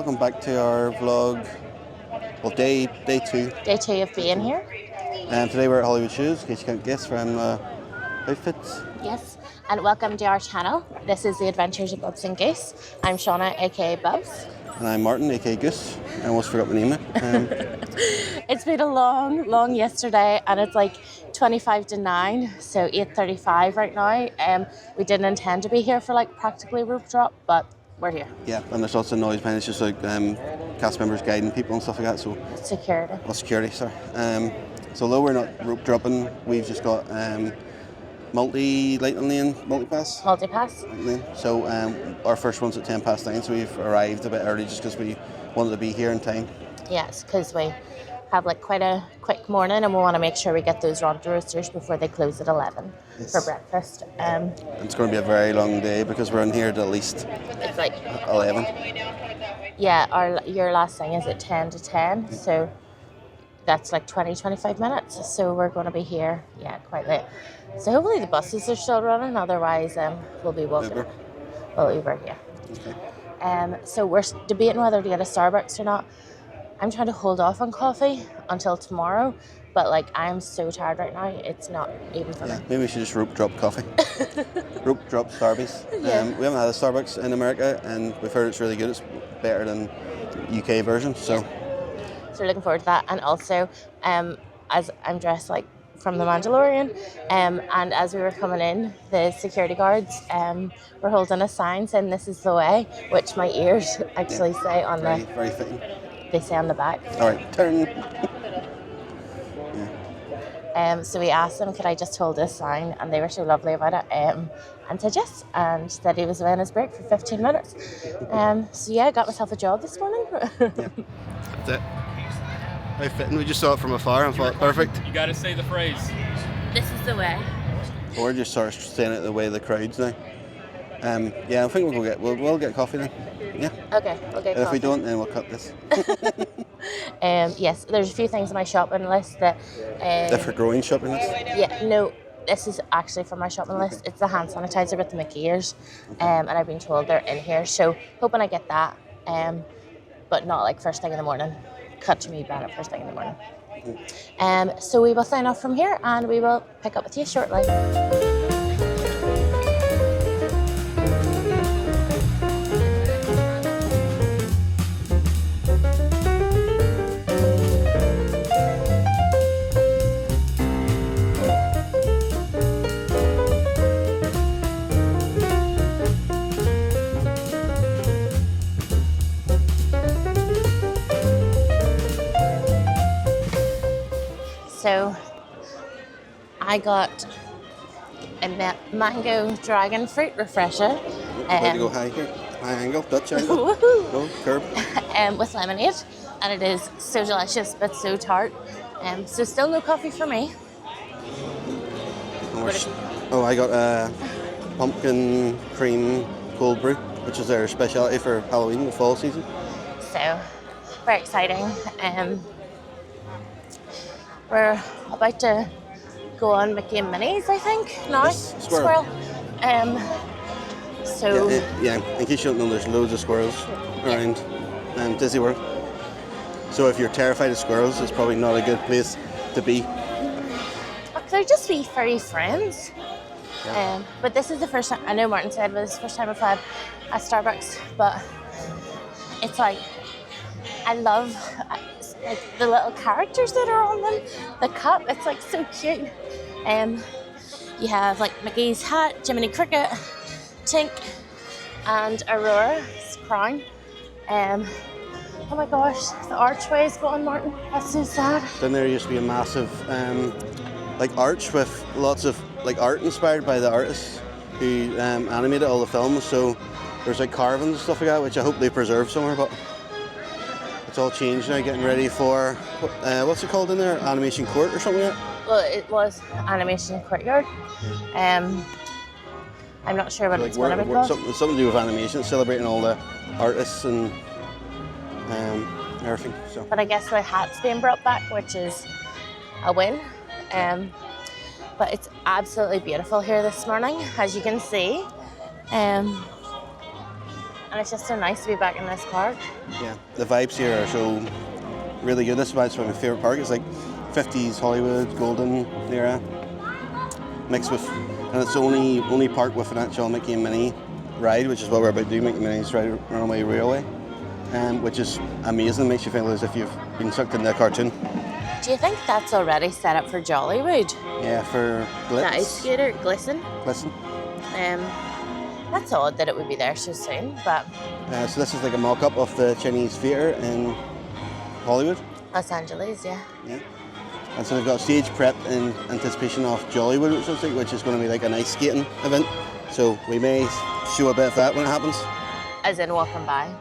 welcome back to our vlog. Well, day two. Day 2 of being here. And today we're at Hollywood Studios, in case you can't guess from outfits. Yes, and welcome to our channel. This is the Adventures of Bubs and Goose. I'm Shauna, aka Bubs. And I'm Martin, aka Goose. I almost forgot my name. It's been a long yesterday, and it's like 25 to 9, so 8:35 right now. We didn't intend to be here for like practically rope drop, but we're here. Yeah, and there's lots of noise behind. It's just like cast members guiding people and stuff like that. So Security. well, security, sorry. So although we're not rope dropping, we've just got multi-lightning lane, multi-pass. Multi-pass. So our first one's at 9:10, so we've arrived a bit early just because we wanted to be here in time. Yes, because we have like quite a quick morning, and we want to make sure we get those Ronto roasters before they close at 11 for breakfast. It's going to be a very long day because we're in here at least It's like 11. Yeah, your last thing is at 10 to 10, so that's like 25 minutes. So we're going to be here, quite late. So hopefully the buses are still running, otherwise we'll be walking. Uber. Well, Uber, yeah. Okay. So we're debating whether to get a Starbucks or not. I'm trying to hold off on coffee until tomorrow, but like I'm so tired right now, it's not even funny. Yeah, maybe we should just rope drop coffee. Rope drop Starbucks. Yeah. We haven't had a Starbucks in America, and we've heard it's really good. It's better than the UK version. So So looking forward to that. And also, as I'm dressed like from The Mandalorian, and as we were coming in, the security guards were holding a sign saying "This is the way," which my ears actually say on very fitting. They say on the back. All right, turn. So we asked them, could I just hold this sign? And they were so lovely about it. And said yes, and said he was away on his break for 15 minutes. So yeah, I got myself a job this morning. Yeah. That's it. How fitting. We just saw it from afar and thought, perfect. You gotta say the phrase. This is the way. Well, we're just sort of saying it the way of the crowds now. Yeah, I think we'll get coffee then. Yeah. Okay, we'll get And if coffee. we don't, then we'll cut this. Yes, there's a few things on my shopping list that... If we're growing shopping list. Yeah, no, this is actually from my shopping list. It's the hand sanitizer with the Mickey ears, and I've been told they're in here, so hoping I get that, but not like first thing in the morning. Cut to me bad first thing in the morning. So we will sign off from here, and we will pick up with you shortly. So I got a mango dragon fruit refresher. Way to go high here. High angle, Dutch angle. Woohoo! Go, curb. With lemonade, and it is so delicious but so tart. So still no coffee for me. Oh, I got a pumpkin cream cold brew, which is their specialty for Halloween, the fall season. So very exciting. We're about to go on Mickey and Minnie's, I think, now. Yes, squirrel. So Yeah, in case you don't know, there's loads of squirrels around Disney World. So if you're terrified of squirrels, it's probably not a good place to be. they're just wee furry friends. Yeah. But this is the first time, I know Martin said, but this is the first time I've had a Starbucks, but it's like, I love like the little characters that are on them. The cup, it's like so cute. You have like Mickey's hat, Jiminy Cricket, Tink, and Aurora's crown. Oh my gosh, the archway is gone, Martin. That's so sad. Then there used to be a massive like arch with lots of like art inspired by the artists who animated all the films. So there's like carvings and stuff like that, which I hope they preserve somewhere. But it's all changed now. Getting ready for what's it called in there? Animation Court or something like that? Well, it was Animation Courtyard. I'm not sure what So, it's going to be called. something to do with animation, celebrating all the artists and everything. So. But I guess the hat's being brought back, which is a win. But it's absolutely beautiful here this morning, as you can see. And it's just so nice to be back in this park. Yeah, the vibes here are so really good. This is why it's my favourite park. It's like 50s Hollywood, golden era, mixed with, and it's the only park with an actual Mickey and Minnie ride, which is what we're about to do, Mickey and Minnie's Runaway Railway, which is amazing. It makes you feel as if you've been sucked into a cartoon. Do you think that's already set up for Jollywood? Yeah, for Glitz. The ice skater, Glisten. Glisten. That's odd that it would be there so soon, but... So this is like a mock-up of the Chinese theatre in Hollywood. Los Angeles, yeah. Yeah. And so they've got stage prep in anticipation of Jollywood, which is going to be like an ice skating event. So we may show a bit of that when it happens. As in walking by.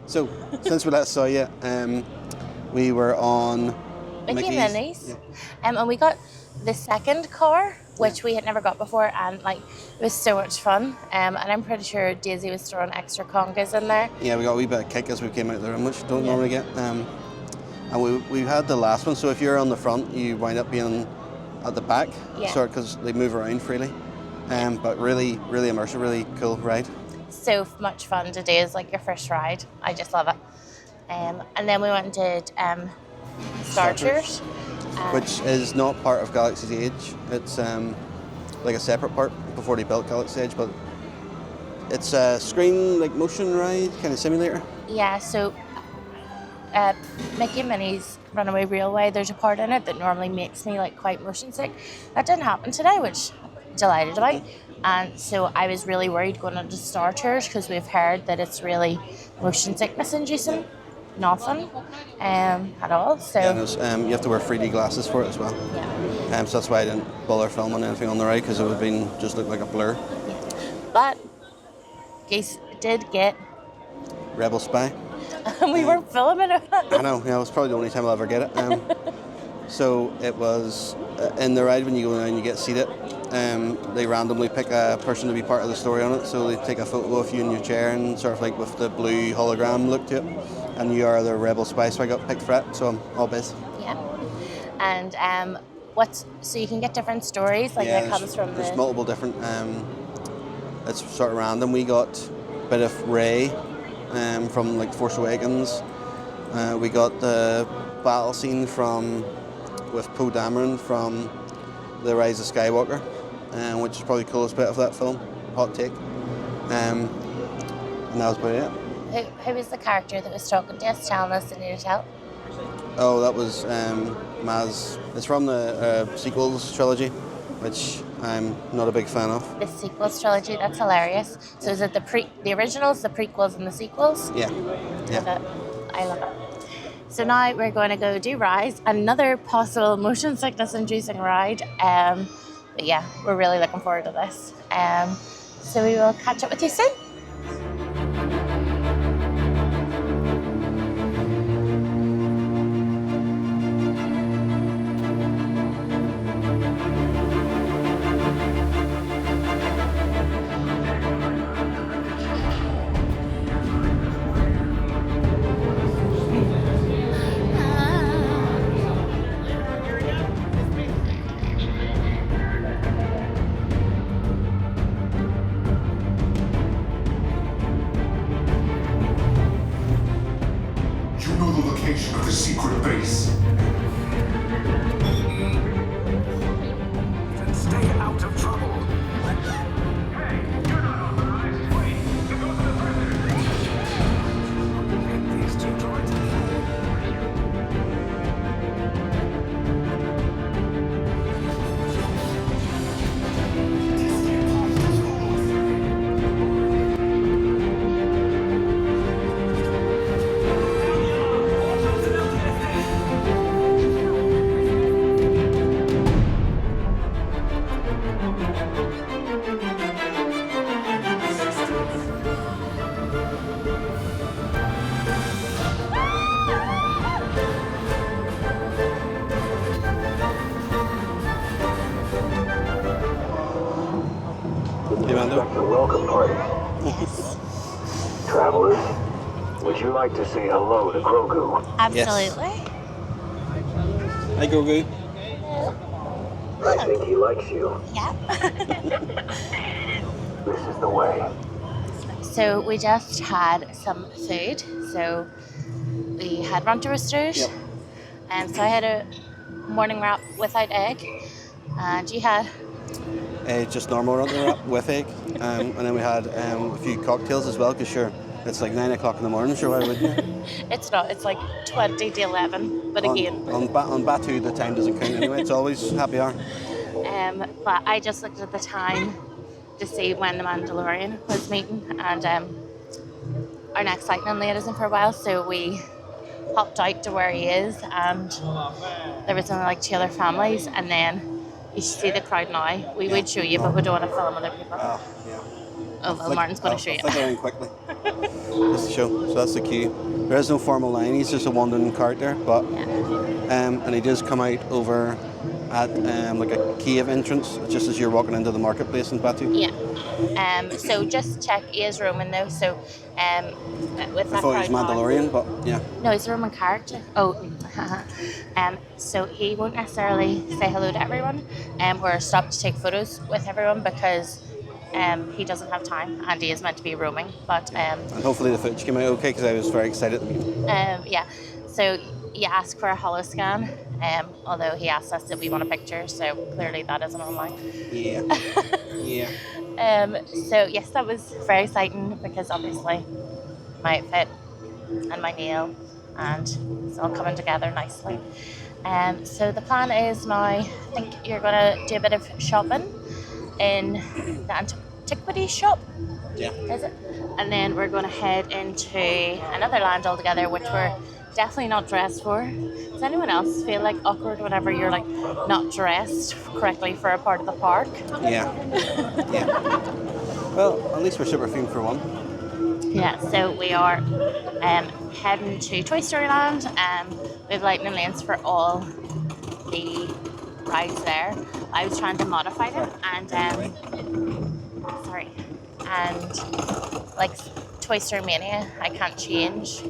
So, since we last saw you, we were on Mickey and Minnie's. Yeah. And we got the second car, which we had never got before, and like it was so much fun. And I'm pretty sure Daisy was throwing extra congas in there. Yeah, we got a wee bit of kick as we came out of the room, which you don't normally get. And we had the last one, so if you're on the front, you wind up being at the back, sort because they move around freely. But really, really immersive, really cool ride. So much fun to do as like your first ride. I just love it. And then we went and did Star Tours. Which is not part of Galaxysedge. It's like a separate part before they built Galaxysedge, but it's a screen like motion ride kind of simulator. Yeah, so Mickey and Minnie's Runaway Railway, there's a part in it that normally makes me like quite motion sick. That didn't happen today, which I'm delighted about. And so I was really worried going into Star Tours because we've heard that it's really motion sickness inducing. Nothing at all. So yeah, you have to wear 3D glasses for it as well. Yeah. So that's why I didn't bother filming anything on the ride because it would have been just look like a blur. Yeah. But Goose did get Rebel Spy. And we weren't filming it. I know. Yeah, it was probably the only time I'll ever get it. So it was in the ride when you go down, you get seated. They randomly pick a person to be part of the story on it. So they take a photo of you in your chair and sort of like with the blue hologram look to it. And you are the Rebel Spy, so I got picked for it. So I'm all biz. Yeah. And so you can get different stories like that comes from there's multiple different. It's sort of random. We got a bit of Rey from like Force Awakens. We got the battle scene with Poe Dameron from The Rise of Skywalker, which is probably the coolest bit of that film. Hot take. And that was about it. Who was the character that was talking to us, telling us to need to tell? Oh, that was Maz. It's from the sequels trilogy, which I'm not a big fan of. The sequels trilogy, that's hilarious. So is it the originals, the prequels, and the sequels? Yeah. I love it. So now we're going to go do Rise, another possible motion sickness inducing ride. But yeah, we're really looking forward to this. So we will catch up with you soon. expect a welcome party. Yes. Travelers, would you like to say hello to Grogu? Absolutely. Hi, Grogu. I think he likes you. Yeah. This is the way. So we just had some food. So we had Runter Roosters. Yep. And so I had a morning wrap without egg. And you had? Just normal runter wrap with egg. And then we had a few cocktails as well, because sure, it's like 9 o'clock in the morning, sure, why wouldn't you? It's not. It's like 20 to 11. But again. On Batu, the time doesn't count anyway. It's always happy hour. But I just looked at the time to see when the Mandalorian was meeting, and our next lightning lane isn't for a while, so we hopped out to where he is, and there was only like 2 other families, and then you should see the crowd now. We would show you, but we don't want to film other people. Oh, yeah. Oh, well, Martin's going to show you. I'll flick around quickly. Just to show. So that's the queue. There is no formal line. He's just a wandering character, but and he does come out over at like a cave entrance, just as you're walking into the marketplace in Batu. Yeah. So just check. He is Roman though. So with that I thought he was crowd now- Mandalorian, but yeah. No, he's a Roman character. Oh, so he won't necessarily say hello to everyone, or stop to take photos with everyone because he doesn't have time, and he is meant to be roaming. But And hopefully the footage came out okay, because I was very excited to meet him. yeah. So you ask for a holo scan, although he asked us if we want a picture, so clearly that isn't online. Yeah. Yeah. So yes, that was very exciting because obviously my outfit and my nail, and it's all coming together nicely. So the plan is now, I think you're going to do a bit of shopping in the antiquity shop, Yeah. is it? And then we're going to head into another land altogether, which we're definitely not dressed for. Does anyone else feel like awkward whenever you're like not dressed correctly for a part of the park? Yeah. Yeah. Well, at least we're super themed for one. Yeah, so we are heading to Toy Story Land. We have lightning lanes for all the rides there. I was trying to modify them, and like Toy Story Mania, I can't change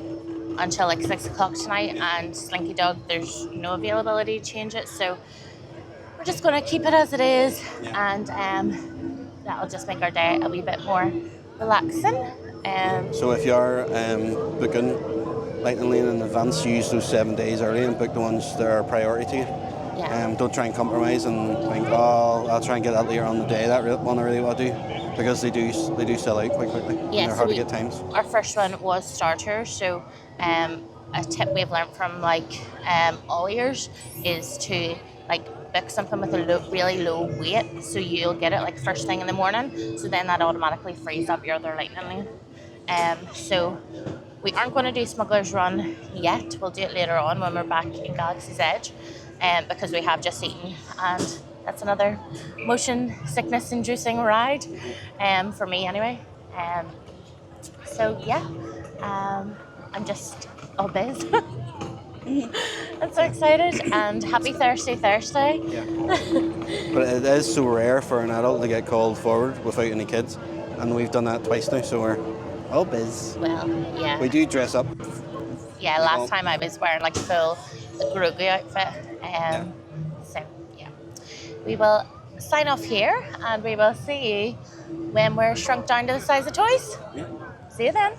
until like 6 o'clock tonight, and Slinky Dog, there's no availability to change it, so we're just going to keep it as it is, and that'll just make our day a wee bit more relaxing. So if you are booking Lightning Lane in advance, use those 7 days early and book the ones that are priority to you. Yeah. Don't try and compromise and think, oh, I'll try and get that later on the day. That one I really want to do, because they do sell out quite quickly. Yeah, and they're hard to get times. Our first one was Star Tours, so a tip we've learned from like all years is to like book something with a really low weight, so you'll get it like first thing in the morning, so then that automatically frees up your other lightning lane. So we aren't going to do Smuggler's Run yet. We'll do it later on when we're back in Galaxysedge, because we have just eaten, and that's another motion sickness inducing ride, for me anyway. So yeah, I'm just all biz. I'm so excited, and happy Thursday. Yeah. But it is so rare for an adult to get called forward without any kids, and we've done that twice now, so we're all biz. Well, yeah. We do dress up. Yeah, last time I was wearing like full Grogu outfit. So yeah, we will sign off here, and we will see you when we're shrunk down to the size of toys. Yeah. See you then.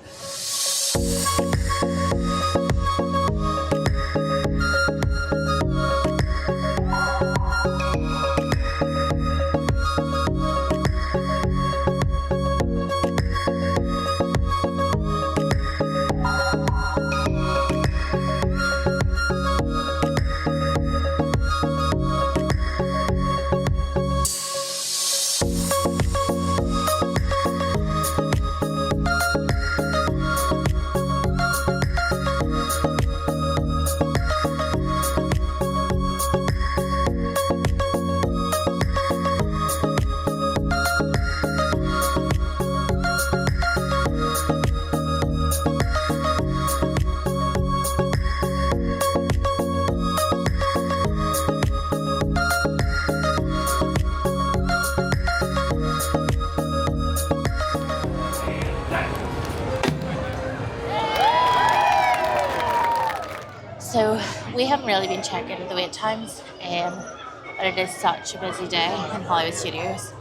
haven't really been checking the wait times, but it is such a busy day in Hollywood Studios.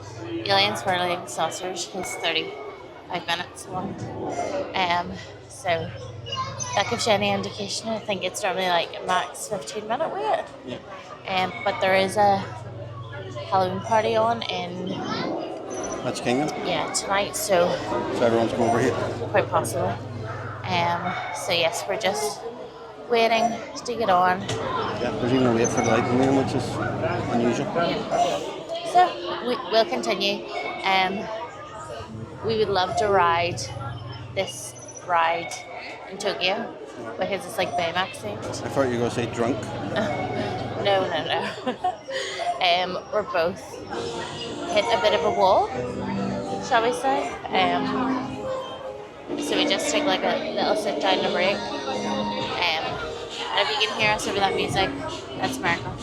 Alien Swirling Saucers is 35 minutes long. So that gives you any indication. I think it's normally like a max 15-minute wait. Yeah. But there is a Halloween party on in Magic Kingdom. Yeah, tonight, so Everyone's come over here. quite possibly. So yes, we're just waiting to get on. Yeah, there's even a wait for the Lightning Lane, which is unusual. Yeah. So we'll continue. We would love to ride this ride in Tokyo because it's like Baymax themed. I thought you were going to say drunk. No. We're both hit a bit of a wall, shall we say. So we just take like a little sit down and a break. And if you can hear us over that music, that's a miracle.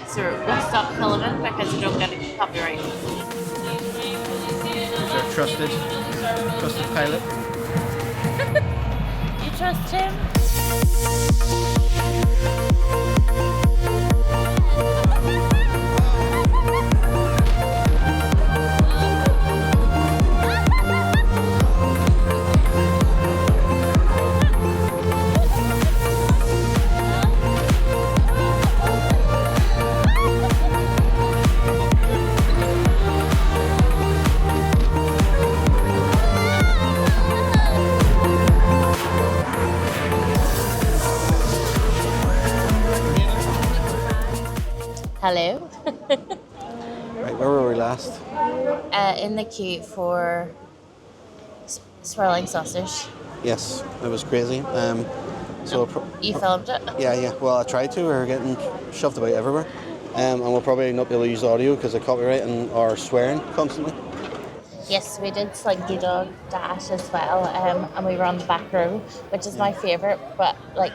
So we'll stop filming because we don't get a copyright. He's our trusted pilot. You trust him? Hello. Right, where were we last? In the queue for swirling sausage. Yes, it was crazy. You filmed it? Yeah. Well, I tried to. We were getting shoved about everywhere. And we'll probably not be able to use audio because of copyright and our swearing constantly. Yes, we did Slinky Dog Dash as well, and we were on the back row, which is my favourite. But like,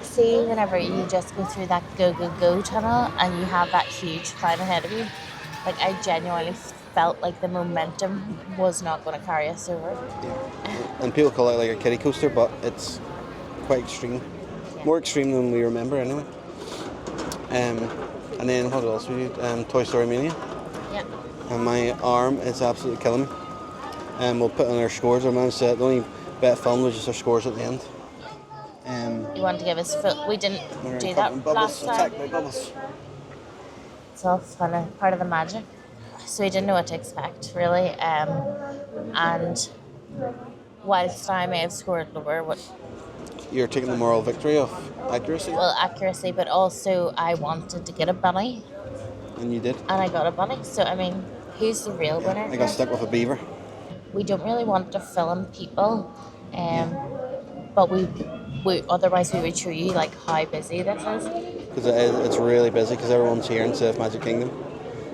see, whenever you just go through that go tunnel and you have that huge climb ahead of you, like I genuinely felt like the momentum was not going to carry us over. Yeah. And people call it like a kiddie coaster, but it's quite extreme. More extreme than we remember anyway. And then what else we did? Toy Story Mania. Yeah. And my arm is absolutely killing me. And we'll put on our scores. Our man said the only bit filmed was just our scores at the end. You want to give us full... We didn't do that last time. Attacked by bubbles. It's all fun, part of the magic. So we didn't know what to expect, really. And whilst I may have scored lower, You're taking the moral victory of accuracy? well, accuracy, but also I wanted to get a bunny, And you did? and I got a bunny. So, I mean, who's the real winner? I got stuck with a beaver. We don't really want to film people, but we otherwise we would show you like how busy this is. Because it's really busy because everyone's here instead of Magic Kingdom.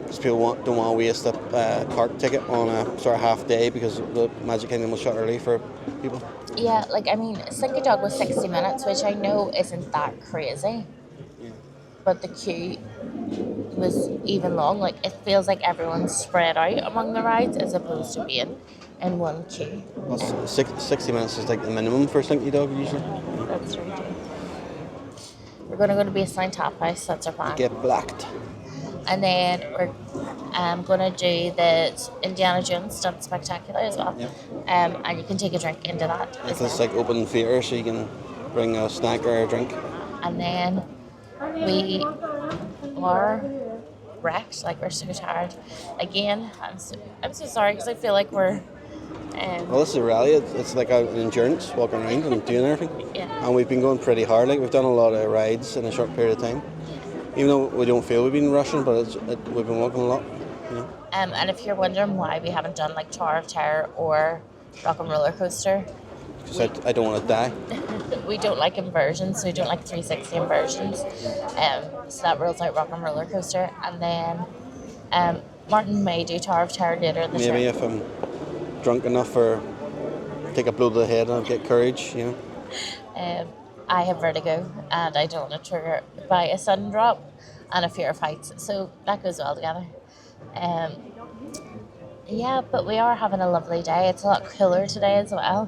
Because people don't want to waste a park ticket on a sort of half day because the Magic Kingdom will shut early for people. Yeah, like I mean, Slinky Dog was 60 minutes, which I know isn't that crazy. Yeah. But the queue was even long. Like it feels like everyone's spread out among the rides as opposed to being in one queue. Well, 60 minutes is like the minimum for Slinky Dog usually. That's right. We're going to go to Baseline Tap House. That's our plan. Get blacked. And then we're going to do the Indiana Jones Stunt Spectacular as well. Yep. And you can take a drink into that. as It's well. like open theatre, so you can bring a snack or a drink. And then we are wrecked. Like we're so tired. Again, I'm so sorry because I feel like we're. Well, this is a rally. It's like an endurance, walking around and doing everything. Yeah. And we've been going pretty hard. Like we've done a lot of rides in a short period of time. Even though we don't feel we've been rushing, but we've been walking a lot. You know? And if you're wondering why we haven't done like Tower of Terror or Rock and Roller Coaster, Because I don't want to die. we don't like inversions, so we don't like 360 inversions. So that rules out Rock and Roller Coaster. And then Martin may do Tower of Terror later in the Maybe show. if I'm drunk enough or take a blow to the head and I'll get courage, you know. I have vertigo and I don't want to trigger by a sudden drop and a fear of heights, so that goes well together. Yeah, but we are having a lovely day. It's a lot cooler today as well,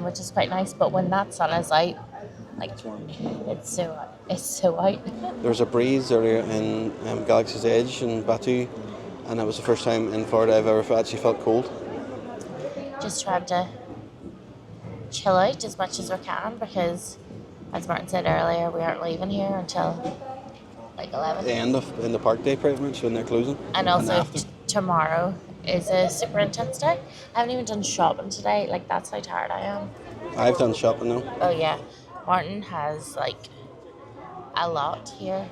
which is quite nice. But when that sun is out, Like it's so out. There was a breeze earlier in Galaxysedge in Batu, and that was the first time in Florida I've ever actually felt cold. Just trying to chill out as much as we can because, as Martin said earlier, we aren't leaving here until like 11. The end of in the park day, pretty much, when they're closing. And also after. tomorrow is a super intense day. I haven't even done shopping today. Like that's how tired I am. I've done shopping now. Oh yeah, Martin has like a lot here.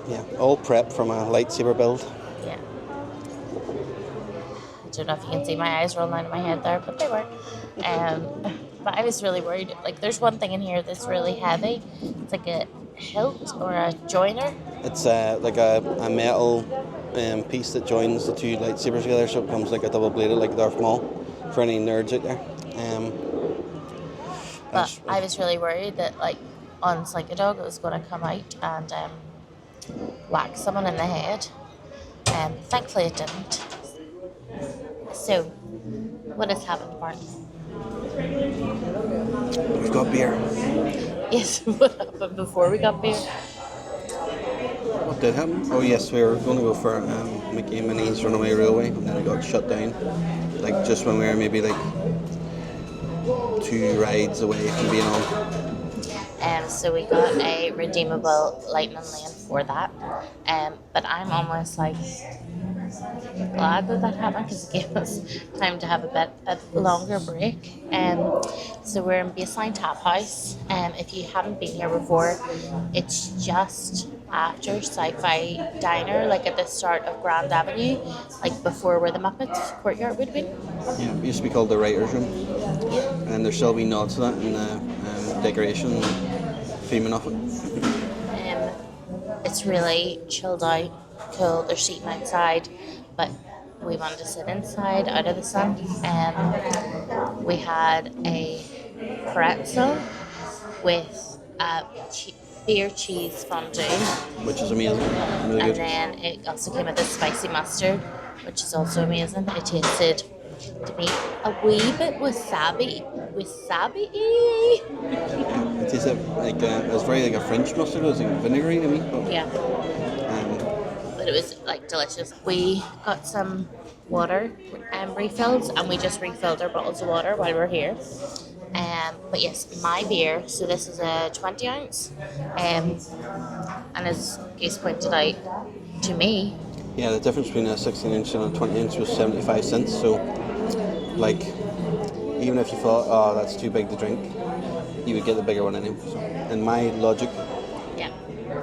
Yeah, all prep from a lightsaber build. Yeah. I don't know if you can see my eyes rolling out of my head there, but they were. But I was really worried. Like, there's one thing in here that's really heavy. It's like a hilt or a joiner. It's like a metal piece that joins the two lightsabers together, so it becomes like a double bladed, like Darth Maul, for any nerds out there. But I was really worried that, like, on Slink a Dog, it was going to come out and whack someone in the head. Thankfully, it didn't. So, what has happened, Martin? We've got beer. Yes, what happened before we got beer? What did happen? Oh yes, we were going to go for Mickey and Minnie's Runaway Railway, and then it got shut down. Like just when we were maybe like 2 rides away from being on. So we got a redeemable lightning lane for that. But I'm almost like glad that happened because it gave us time to have a longer break. So we're in Baseline Tap House. If you haven't been here before, it's just after Sci-Fi Diner, like at the start of Grand Avenue, like before where the Muppets courtyard would have been. Yeah, it used to be called the Writers' Room, and there'll still be nods to that in the decoration and theming of it. It's really chilled out, cool. There's seating outside, but we wanted to sit inside out of the sun. We had a pretzel with beer cheese fondue, which is amazing, really good. And then it also came with a spicy mustard, which is also amazing. It tasted to me a wee bit wasabi. It tasted like it was very like a French mustard. It was like vinegary to me. But, yeah. But it was like delicious. We got some water refills, and we just refilled our bottles of water while we were here. But yes, my beer, so this is a 20 ounce, and as Goose pointed out to me, yeah, the difference between a 16 inch and a 20 inch was 75 cents, so like even if you thought, oh, that's too big to drink, you would get the bigger one anyway. So, in my logic, yeah,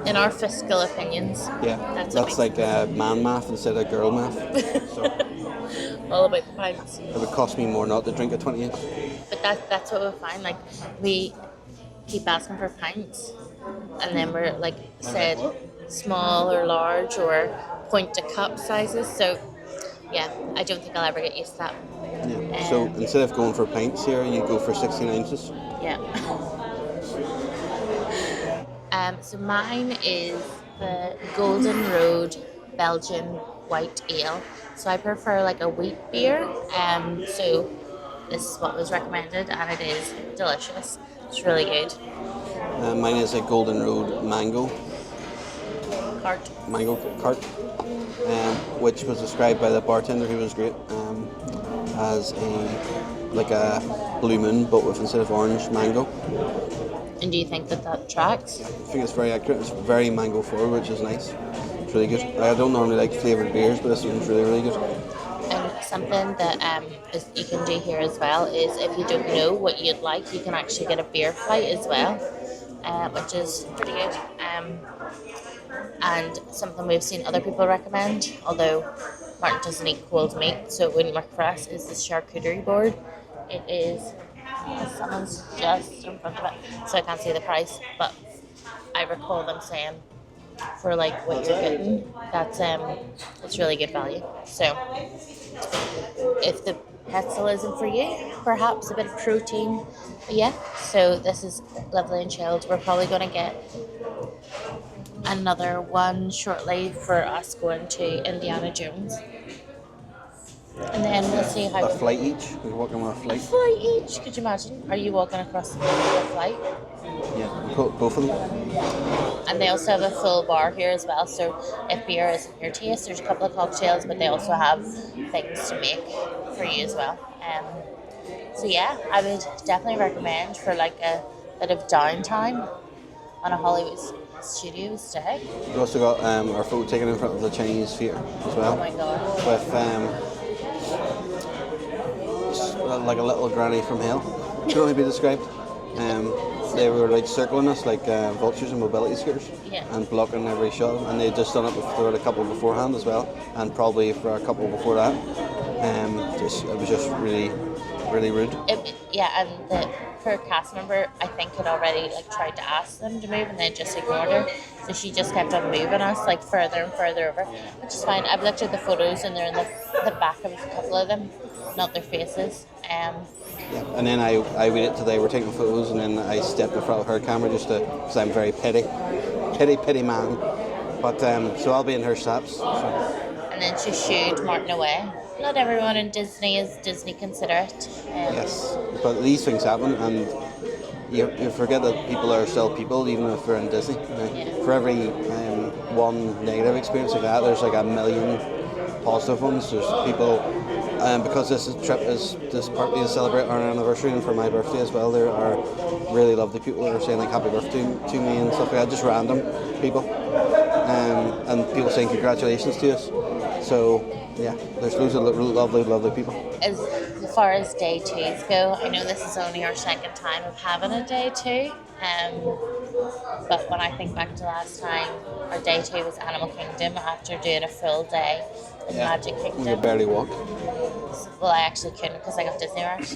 in our fiscal opinions, yeah, that's like man math instead of girl math. So all about the pints. It would cost me more not to drink a 20 inch. But that's what we find. Like we keep asking for pints, and then we're like said small or large or point to cup sizes. So yeah, I don't think I'll ever get used to that. Yeah. So instead of going for pints here, you go for 16 ounces. Yeah. So mine is the Golden Road Belgian White Ale. So I prefer like a wheat beer. So this is what was recommended, and it is delicious. It's really good. Mine is a Golden Road Mango cart, which was described by the bartender, who was great, as a Blue Moon, but with instead of orange, mango. And do you think that tracks? I think it's very accurate. It's very mango forward, which is nice. It's really good. I don't normally like flavoured beers, but this one's really, really good. And something that you can do here as well is if you don't know what you'd like, you can actually get a beer flight as well, which is pretty good. And something we've seen other people recommend, although Martin doesn't eat cold meat, so it wouldn't work for us, is the charcuterie board. It is, someone's just in front of it, so I can't see the price, but I recall them saying for like what you're getting, that's it's really good value. So if the pretzel isn't for you, perhaps a bit of protein. But yeah, so this is lovely and chilled. We're probably going to get another one shortly for us going to Indiana Jones. And then we'll see how. A flight each. We're walking with a flight. Flight each. Could you imagine? Are you walking across the middle of a flight? Yeah, both of them. And they also have a full bar here as well. So if beer isn't your taste, there's a couple of cocktails, but they also have things to make for you as well. So yeah, I would definitely recommend for like a bit of downtime on a Hollywood Studios day. We also got our photo taken in front of the Chinese theatre as well. Oh my god. With like a little granny from hell. Can only be described. They were like circling us like vultures and mobility scooters, and blocking every shot. And they'd just done it before a couple beforehand as well, and probably for a couple before that. It was just really rude. And the her cast member, I think, had already like tried to ask them to move, and they just ignored her. So she just kept on moving us like further and further over, which is fine. I've looked at the photos, and they're in the back of a couple of them, not their faces. And then I waited till they were taking photos, and then I stepped in front of her camera just because I'm very petty man. But so I'll be in her steps. So. And then she shooed Martin away. Not everyone in Disney is Disney considerate. Yes, but these things happen, and you forget that people are still people, even if they're in Disney. For every one negative experience like that, there's like a million positive ones. There's people, because this partly to celebrate our anniversary and for my birthday as well. There are really lovely people that are saying like happy birthday to me and stuff like that, just random people, and people saying congratulations to us. So yeah, there's loads of lovely people. As far as day twos go, I know this is only our second time of having a day two. But when I think back to last time, our day two was Animal Kingdom after doing a full day in Magic Kingdom. You could barely walk. Well, I actually couldn't because I got Disney Rush.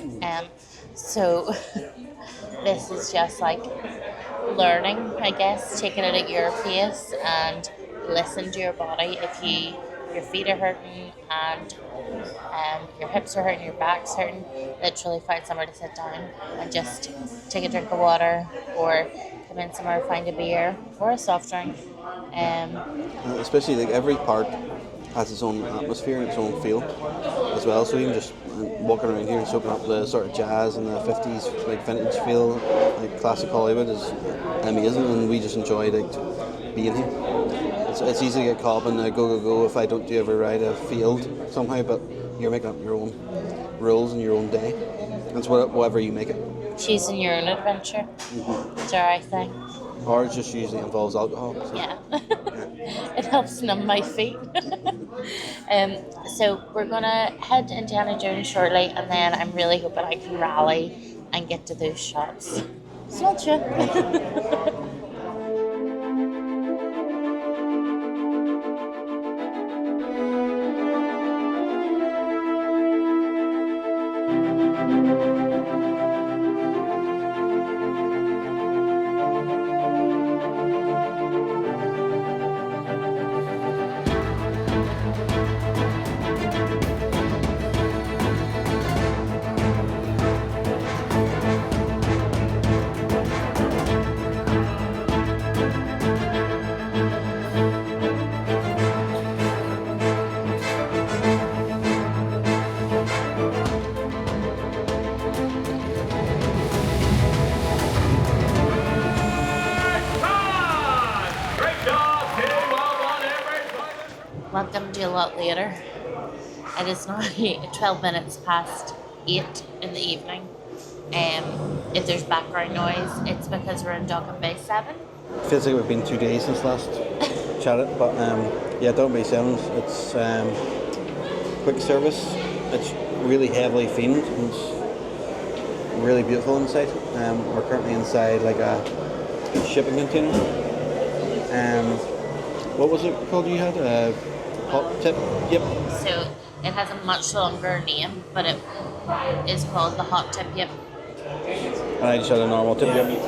So this is just like learning, I guess, taking it at your pace and listen to your body. If your feet are hurting and your hips are hurting, your back's hurting, literally find somewhere to sit down and just take a drink of water, or come in somewhere, find a beer or a soft drink. Especially like every part has its own atmosphere and its own feel as well. So even just walking around here and soaking up the sort of jazz and the 50s like vintage feel, like classic Hollywood, is amazing, and we just enjoy like being here. It's easy to get caught up in the go if I don't do every ride a field somehow, but you're making up your own rules and your own day. It's whatever you make it. Choosing your own adventure. It's our thing. Or it just usually involves alcohol. So. Yeah. It helps numb my feet. So we're going to head to Indiana Jones shortly, and then I'm really hoping I can rally and get to those shops. Smudge you. Welcome to a lot later. It is now 12 minutes past 8 in the evening. If there's background noise, it's because we're in Docking Bay 7. It feels like we've been 2 days since last chatted, but yeah, Docking Bay 7, it's quick service. It's really heavily themed, and it's really beautiful inside. We're currently inside like a shipping container. What was it called you had? Hot tip? Yep. So it has a much longer name, but it is called the Hot Tip Yip. And I just had a normal tip yip.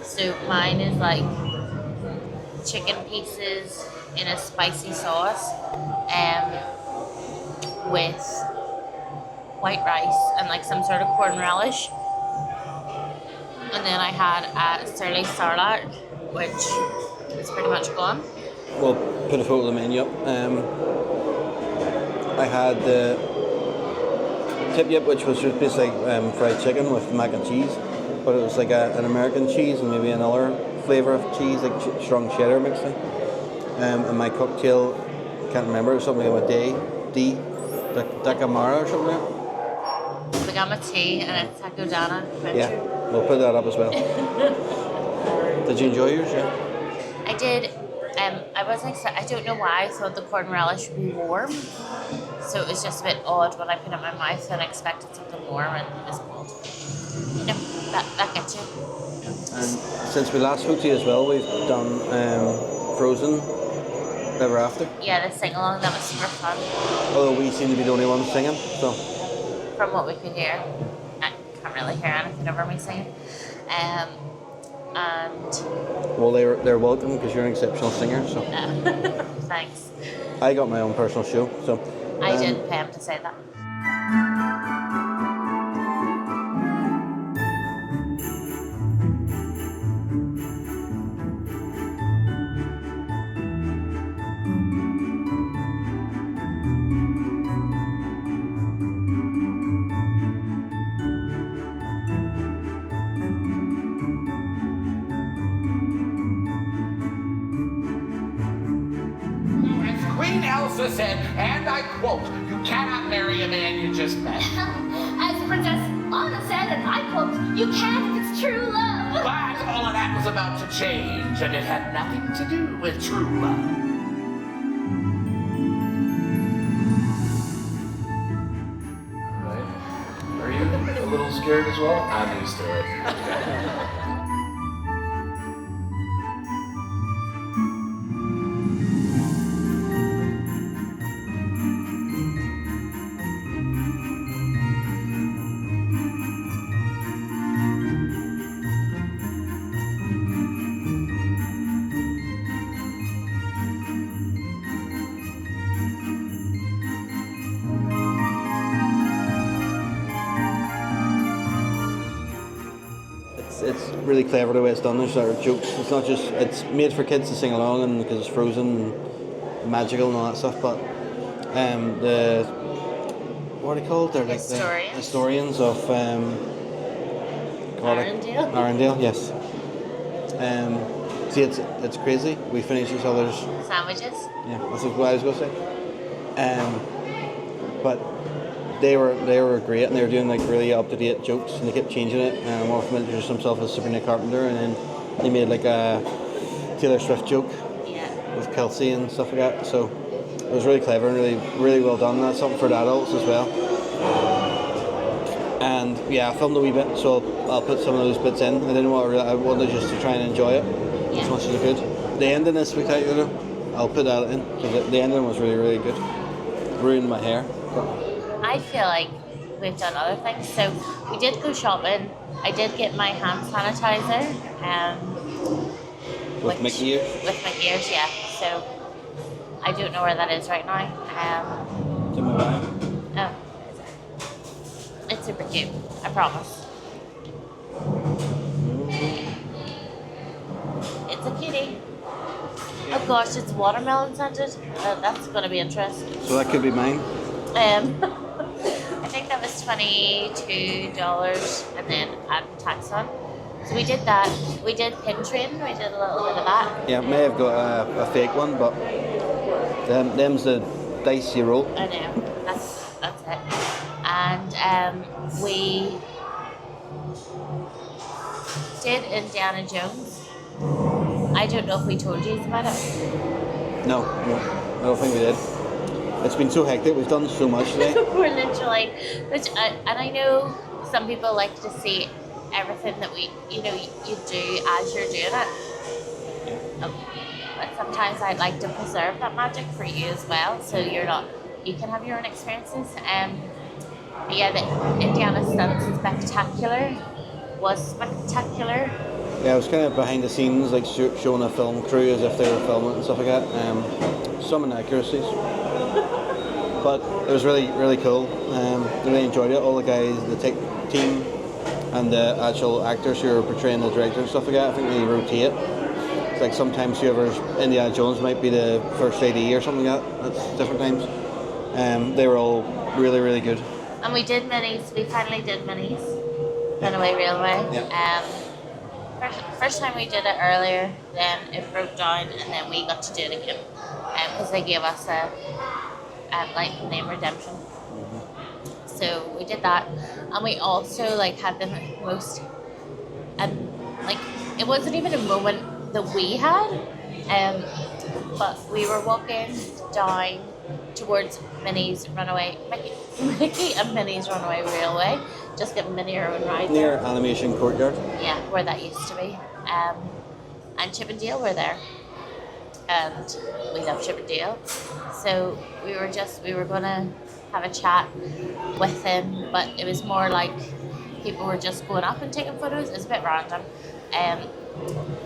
So mine is like chicken pieces in a spicy sauce, with white rice and like some sort of corn relish. And then I had a Surly Sarlacc, which is pretty much gone. We'll put a photo of the menu up. I had the tip yip, which was just basically fried chicken with mac and cheese, but it was like an American cheese and maybe another flavour of cheese, like strong cheddar mixed in. And my cocktail, can't remember, it was something like Dacamara or something like that. We got my tea and it's Taco Dana. Yeah, we'll put that up as well. Did you enjoy yours? Yeah. I did. I wasn't. I don't know why I thought the corn relish would be warm, so it was just a bit odd when I put it in my mouth and I expected something warm and it was cold. No, that gets you. And since we last spoke to you as well, we've done Frozen Ever After. Yeah, the sing along, that was super fun. Although we seem to be the only ones singing, so. From what we could hear, I can't really hear anything over me singing. And well, they're welcome because you're an exceptional singer. So. Thanks. I got my own personal show, so. I didn't pay him to say that. Said, and I quote, "You cannot marry a man you just met." As Princess Anna said, and I quote, "You can if it's true love." But all of that was about to change, and it had nothing to do with true love. Right. Are you a little scared as well? I'm used to it. It's really clever the way it's done. There's sort of jokes. It's not just, it's made for kids to sing along and because it's frozen and magical and all that stuff, but the, what are they called? They're like the historians of Arendelle? Arendelle, yes. See, it's crazy. We finish each other's Sandwiches? Yeah, that's what I was going to say. But they were great, and they were doing like really up to date jokes, and they kept changing it. One of them introduced himself as Sabrina Carpenter, and then they made like a Taylor Swift joke with Kelsey and stuff like that. So it was really clever and really well done. That's something for the adults as well. And yeah, I filmed a wee bit, so I'll put some of those bits in. I wanted just to try and enjoy it as much as I could. The ending is spectacular. I'll put that in because the ending was really good. Ruined my hair. I feel like we've done other things. So we did go shopping. I did get my hand sanitizer. With Mickey ears? With Mickey ears, yeah. So I don't know where that is right now. It's in my bag. Oh. It's super cute, I promise. It's a cutie. Oh gosh, it's watermelon scented. That's going to be interesting. So that could be mine. I think that was $22 and then add tax on. So we did that. We did pin train. We did a little bit of that. Yeah, may have got a fake one, but them's the dice you roll. I know. That's it. And we did Indiana Jones. I don't know if we told you about it. No, I don't think we did. It's been so hectic. We've done so much today. We're literally, and I know some people like to see everything that you do as you're doing it. But sometimes I'd like to preserve that magic for you as well, so you can have your own experiences. But yeah, the Indiana Stunts was spectacular. Yeah, it was kind of behind the scenes, like showing a film crew as if they were filming it and stuff like that. Some inaccuracies. But it was really cool. Really enjoyed it. All the guys, the tech team, and the actual actors who are portraying the director and stuff like that, I think they rotate. It's like sometimes whoever's Indiana Jones might be the first lady or something like that. That's different times. They were all really, really good. And we did minis. We finally did minis. Runaway Railway. Yeah. First time we did it earlier, then it broke down, and then we got to do it again because they gave us a like name redemption. So we did that, and we also like had the most, like it wasn't even a moment that we had, but we were walking down towards Minnie's Runaway, Mickey and Minnie's Runaway Railway, just getting Minnie her own ride Near there. Animation Courtyard. Yeah, where that used to be. And Chip and Dale were there. And we love Chip and Dale. So we were gonna have a chat with him, but it was more like people were just going up and taking photos. It was a bit random.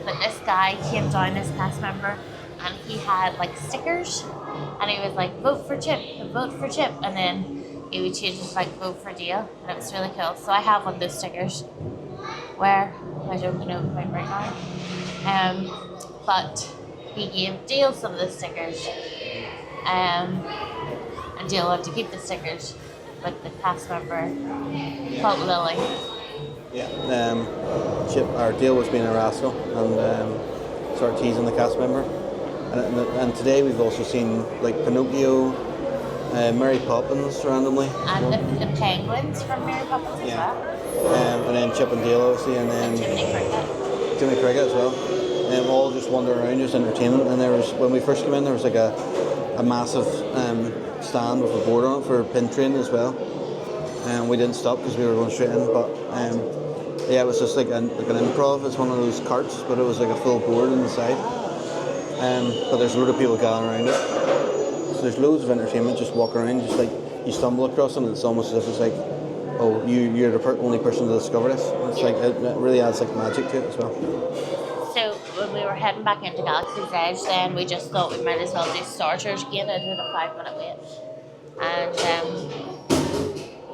But this guy came down, this cast member, and he had like stickers, and he was like, vote for Chip, and then he would change it to like vote for Dale, and it was really cool. So I have one of those stickers where I don't know quite right now. But he gave Dale some of the stickers, and Dale had to keep the stickers with the cast member called Lily. Yeah. Chip or Dale was being a rascal and started teasing the cast member. And today we've also seen like Pinocchio, Mary Poppins randomly. And the penguins from Mary Poppins as well. And then Chip and Dale obviously, and then Jimmy Cricket as well. All just wandering around, just entertainment. And there was, when we first came in, there was like a massive stand with a board on it for pin training as well. And we didn't stop because we were going straight in. But yeah, it was just like an improv. It's one of those carts, but it was like a full board on the side. But there's a load of people gathering around it. So there's loads of entertainment just walking around, just like you stumble across them, and it's almost as if it's like, oh, you're the only person to discover this. It's like it really adds like magic to it as well. So when we were heading back into Galaxysedge, then we just thought we might as well do Star Tours again. It had a 5-minute wait, and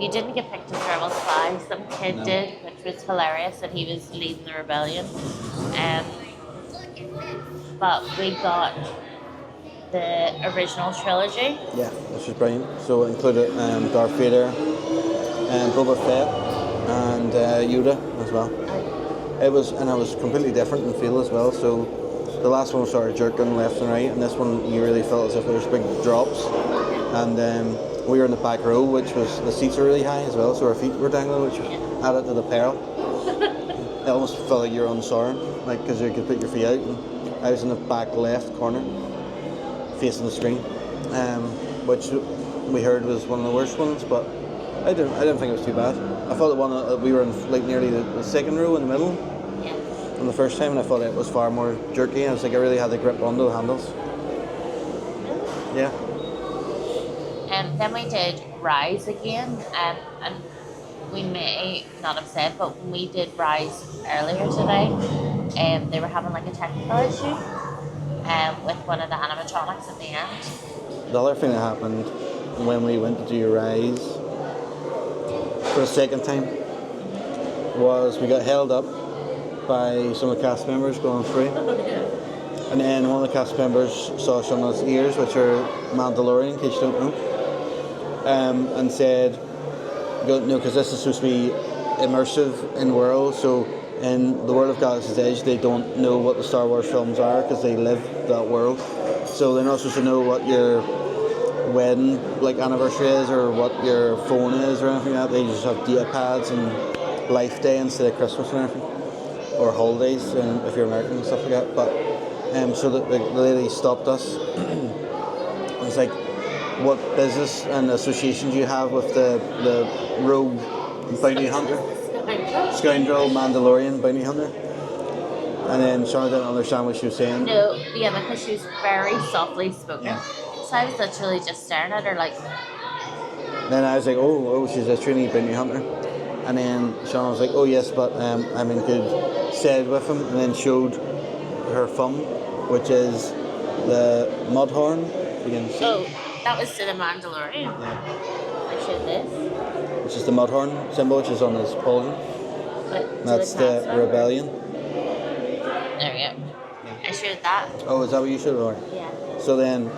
you didn't get picked as Rebel Spy. Some kid did, which was hilarious, and he was leading the rebellion. But we got the original trilogy. Yeah, which was brilliant. So it included Darth Vader, Boba Fett, and Yoda as well. It was completely different in feel as well. So the last one started jerking left and right, and this one you really felt as if there was big drops. And we were in the back row, which was, the seats are really high as well, so our feet were dangling, which added to the peril. It almost felt like you were on soaring, like because you could put your feet out. And I was in the back left corner, facing the screen, which we heard was one of the worst ones, but I didn't think it was too bad. I thought the one that we were in like nearly the second row in the middle, from the first time, and I thought it was far more jerky. I was like, I really had the grip onto the handles. Yeah. And then we did Rise again, and we may not have said, but when we did Rise earlier today, they were having like a technical issue with one of the animatronics at the end. The other thing that happened when we went to do Rise for a second time was we got held up by some of the cast members going through. And then one of the cast members saw Shauna's ears, which are Mandalorian, in case you don't know, and said, no, because this is supposed to be immersive in world, so in the world of Galaxysedge they don't know what the Star Wars films are because they live that world. So they're not supposed to know what your wedding like anniversary is or what your phone is or anything like that. They just have data pads and Life Day instead of Christmas and everything. Or holidays, if you're American and stuff like that. But so the lady stopped us. It was like, what business and association do you have with the rogue bounty hunter? Scoundrel Mandalorian bounty hunter? And then Shauna didn't understand what she was saying. No, yeah, because she was very softly spoken. Yeah. So I was literally just staring at her like... Then I was like, oh, she's a trainee bounty hunter. And then Shauna was like, oh yes, but I'm in good stead with him. And then showed her thumb, which is the Mudhorn. Oh, that was to the Mandalorian. Yeah. I showed this. Which is the Mudhorn symbol, which is on his pauldron. That's the rebellion. There we go. I showed that. Oh, is that what you showed? Or? Yeah. So then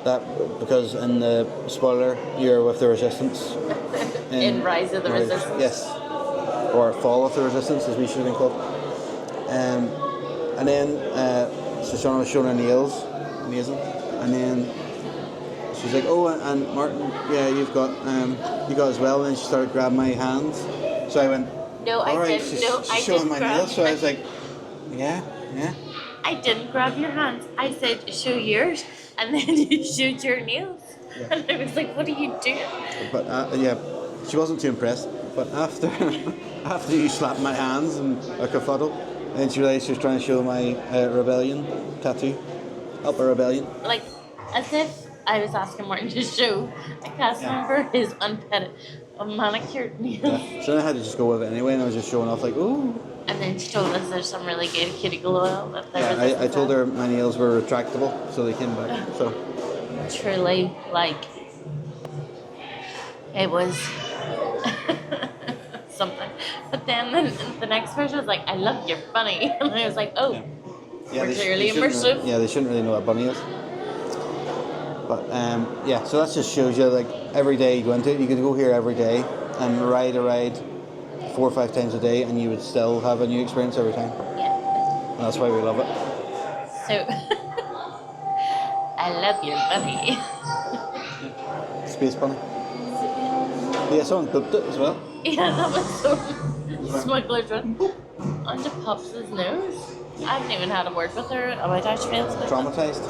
That because in the spoiler you're with the Resistance. In Rise of the Resistance. Yes. Or Fall of the Resistance, as we should have been called. And then so Shauna was showing her nails, amazing. And then she's like, "Oh, and Martin, yeah, you got as well." And then she started grabbing my hands. So I went, No, "All right, didn't. she's No, I showing didn't my grab nails." So I was like, "Yeah." I didn't grab your hands. I said, show yours. And then you showed your nails. Yeah. And I was like, what are you doing? But yeah, she wasn't too impressed. But after after you slapped my hands and a kerfuddle, then she realised she was trying to show my rebellion tattoo. Up a rebellion. Like, as if I was asking Martin to show a cast member his manicured nails. Yeah. So then I had to just go with it anyway, and I was just showing off like, ooh. And then she told us there's some really good cuticle oil that there was. Yeah, I told her my nails were retractable, so they came back. So truly, like, it was something. But then the next person was like, I love your bunny. And I was like, oh, we're clearly immersive. They shouldn't really know what bunny is. But yeah, so that just shows you, like, every day you go into it, you could go here every day and ride a ride 4 or 5 times a day, and you would still have a new experience every time. Yeah. And that's why we love it. So, I love your bunny. Space bunny. Yeah, someone booped it as well. Yeah, that was so smuggler's run onto Pops' nose. I haven't even had a word with her about how she feels. Traumatized.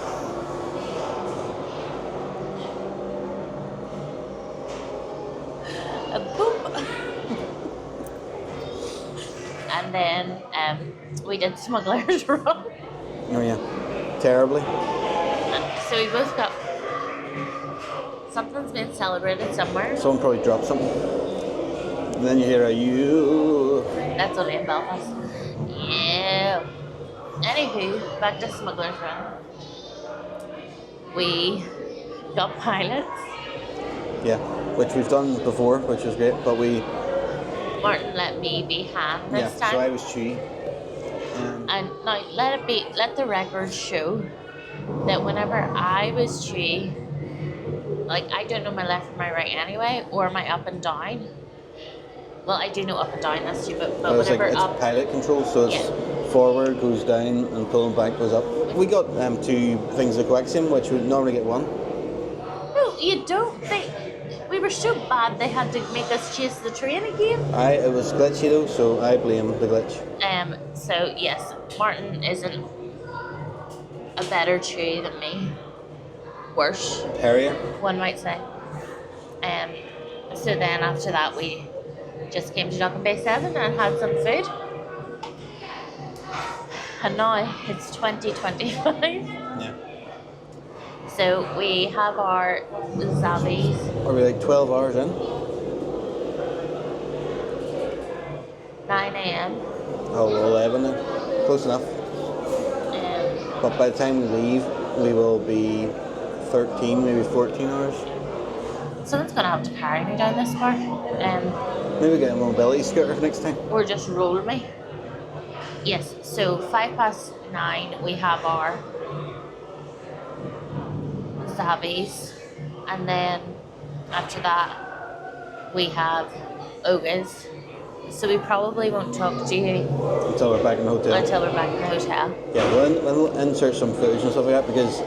A boop. And then we did Smuggler's Run. Oh yeah, terribly. So we both got something's been celebrated somewhere. Someone probably dropped something. And then you hear a you. That's only in Belfast. Yeah. Anywho, back to Smuggler's Run. We got pilots. Yeah, which we've done before, which was great, but we... Martin let me be Han this time. So I was Chewie. And now let the record show that whenever I was Chewie, like, I don't know my left from my right anyway, or my up and down. Well, I do know up and down, that's stupid, but whenever it's up... pilot control, so it's forward goes down and pulling back goes up. We got 2 things of coaxium, which would normally get 1. No, you don't. We were so bad they had to make us chase the train again. It was glitchy though, so I blame the glitch. So yes, Martin isn't a better Chewie than me. Worse. Harrier? One might say. So then after that we just came to Docking Bay 7 and had some food. And now it's 2025. Yeah. So we have our Savis. Are we like 12 hours in? 9 a.m. Oh, 11 then. Close enough. But by the time we leave, we will be 13, maybe 14 hours. Someone's going to have to carry me down this far. Maybe get a mobility scooter next time. Or just roll me. Yes, so 9:05, we have our Savis, and then after that we have Ogas. So we probably won't talk to you until we're back in the hotel. Yeah, we'll insert some footage and stuff like that, because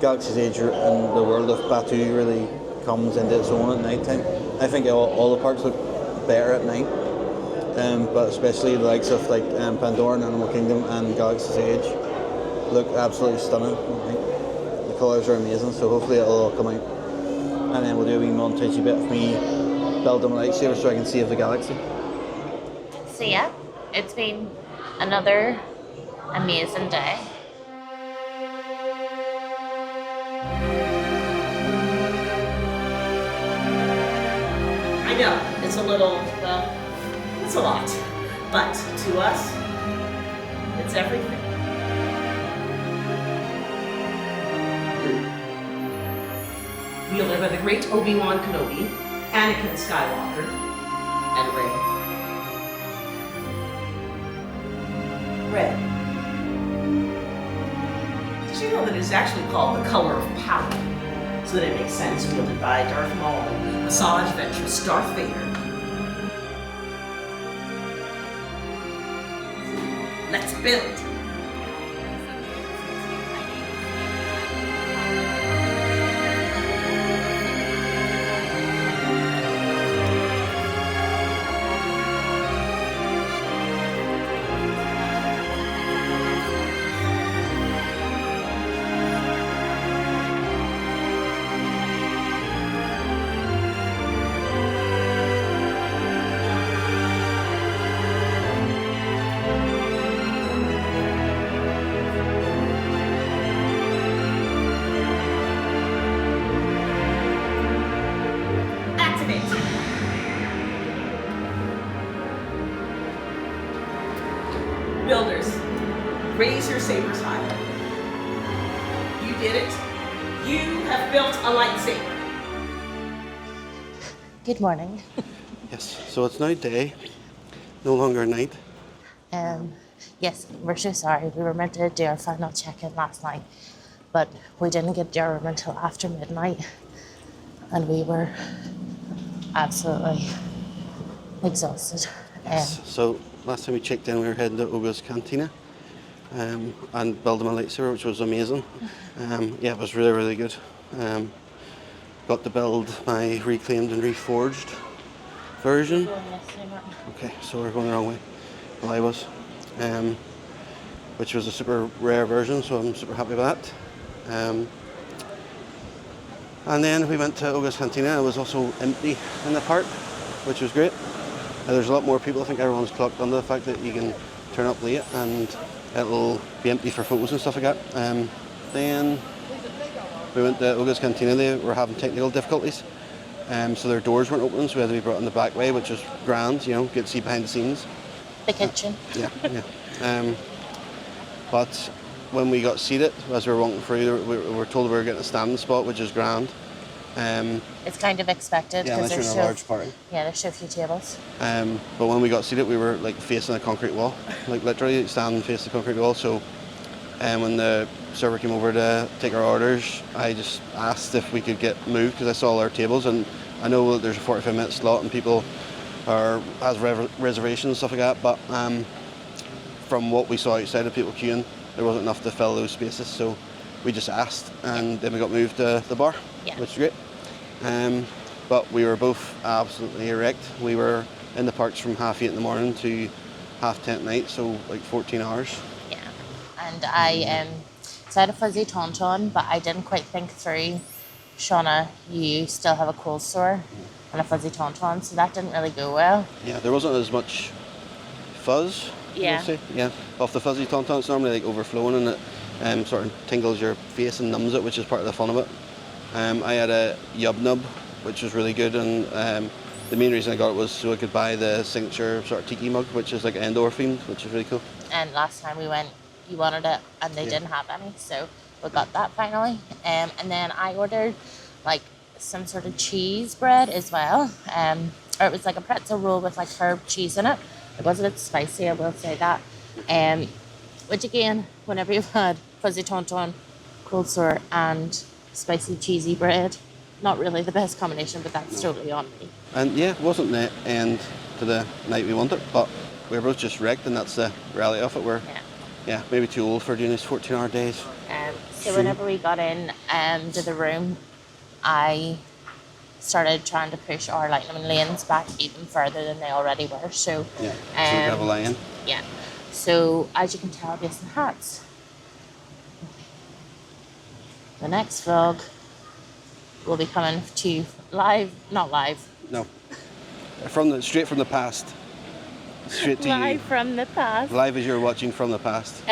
Galaxysedge and the world of Batuu really comes into its own at night time. I think all the parks look better at night, but especially the likes of like Pandora and Animal Kingdom and Galaxysedge look absolutely stunning. The colours are amazing, so hopefully it'll all come out. And then we'll do a wee montage bit of me building a lightsaber so I can save the galaxy. So yeah, it's been another amazing day. I know, it's a little, well, it's a lot. But to us, it's everything. Wielded by the great Obi-Wan Kenobi, Anakin Skywalker, and Rey. Red. Did you know that it's actually called the color of power? so that it makes sense, wielded by Darth Maul, massage adventurous Darth Vader. Let's build. Builders, raise your sabers high. You did it. You have built a lightsaber. Good morning. Yes, so it's now day, no longer night. Yes, we're so sorry. We were meant to do our final check-in last night, but we didn't get to our room until after midnight, and we were absolutely exhausted. So last time we checked in, we were heading to Cantina and building a lightsaber, which was amazing. Yeah, it was really, really good. Got to build my reclaimed and reforged version. Okay, so we're going the wrong way. Well, I was. Which was a super rare version, so I'm super happy with that. And then we went to Cantina. It was also empty in the park, which was great. There's a lot more people. I think everyone's clocked on the fact that you can turn up late and it'll be empty for photos and stuff like that. Then we went to Cantina. They were having technical difficulties, so their doors weren't open, so we had to be brought in the back way, which was grand, you know, get to see behind the scenes. The kitchen. Yeah. But when we got seated, as we were walking through, we were told we were getting a standing spot, which is grand. It's kind of expected Yeah, because unless you're in a large party. Yeah, there's so few tables. But when we got seated, we were like facing a concrete wall, like literally standing face the concrete wall. So when the server came over to take our orders, I just asked if we could get moved because I saw all our tables, and I know that there's a 45-minute slot and people has reservations and stuff like that. But from what we saw outside of people queuing, there wasn't enough to fill those spaces. So we just asked, and then we got moved to the bar, which is great. But we were both absolutely wrecked. We were in the parks from 8:30 in the morning to 10:30 at night, so like 14 hours. Yeah, and I had a fuzzy tauntaun, but I didn't quite think through, Shauna, you still have a cold sore and a fuzzy tauntaun, so that didn't really go well. Yeah, there wasn't as much fuzz. Yeah. I'd say. Yeah, off the fuzzy tauntaun, it's normally like overflowing and it sort of tingles your face and numbs it, which is part of the fun of it. I had a yub nub, which was really good, and the main reason I got it was so I could buy the signature sort of tiki mug, which is like Endor themed, which is really cool. And last time we went, you wanted it, and they didn't have any, so we got that finally. And then I ordered like some sort of cheese bread as well, or it was like a pretzel roll with like herb cheese in it. It was a bit spicy, I will say that. Which again, whenever you've had fuzzy tauntaun, cold sore, and spicy cheesy bread, not really the best combination, but that's totally on me. And yeah, it wasn't the end to the night we wanted, but we were both just wrecked, and that's the reality of it. We're maybe too old for doing these 14-hour days. So whenever we got in to the room, I started trying to push our lightning lanes back even further than they already were. So so we have a lie-in. Yeah. So as you can tell, based on hats. The next vlog will be coming to not live. No. Straight from the past. Straight to live you. From the past. Live as you're watching from the past.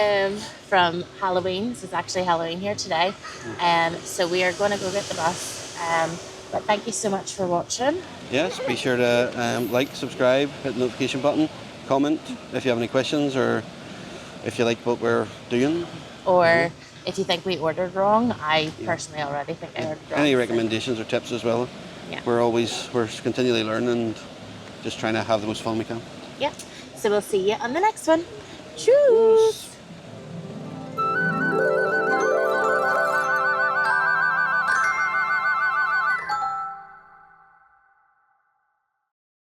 From Halloween. This is actually Halloween here today. So we are going to go get the bus. But thank you so much for watching. Yes, be sure to like, subscribe, hit the notification button, comment if you have any questions, or if you like what we're doing. Or if you think we ordered wrong. I personally already think I ordered wrong. Any recommendations or tips as well. Yeah. We're continually learning and just trying to have the most fun we can. Yeah. So we'll see you on the next one. Cheers.